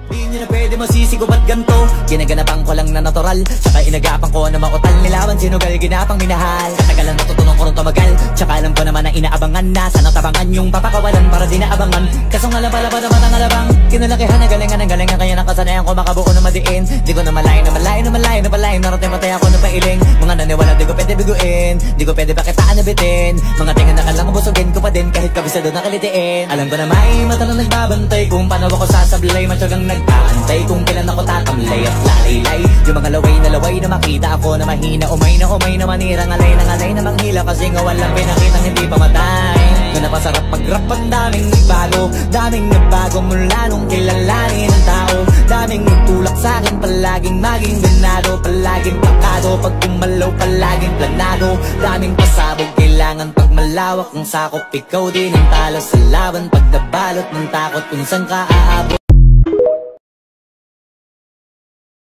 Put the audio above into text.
Di nyo na pwede masisigo ba't ganto? Ginaganapan ko lang na natural, tsaka inagapan ko na mautal. Nilawan sinugal, ginapang minahal. Katagalan natutunan ko rin tumagal, tsaka alam ko naman na inaabangan na sanang tabangan yung papakawalan para di naabangan. Kasong alam pala ba naman ang alabang kinalakihan ng galingan kaya nakasanayan ko makabuo na madiin. Di ko na malayo na malayo na malayo na palayo narating matay ako na pailing. Mga naniwala di ko pwede biguin, di ko pwede bakitaan na bitin. Mga tingan na kalang busugin ko pa din kahit kabisado na kalitiin. Alam ko na may mata na nagbabantay kung paano ako sasablay. Matyagang nag-aantay kung kailan ako tatamlay at lalaylay. Yung mga laway na makita ako na mahina. Umay na manirang alay na manghila. Kasi nga walang pinakitang hindi pamatay. Kung napasarap pag-rap ang daming nagbago mula nung kilalanin ang tao. Daming nagtulak sa'kin palaging maging ganado. Palaging pakado pag kumalaw palaging planado. Daming pasabog kailangan pag malawak ang sakop. Ikaw din ang talo sa laban pag nabalot ng takot kung saan ka aabot.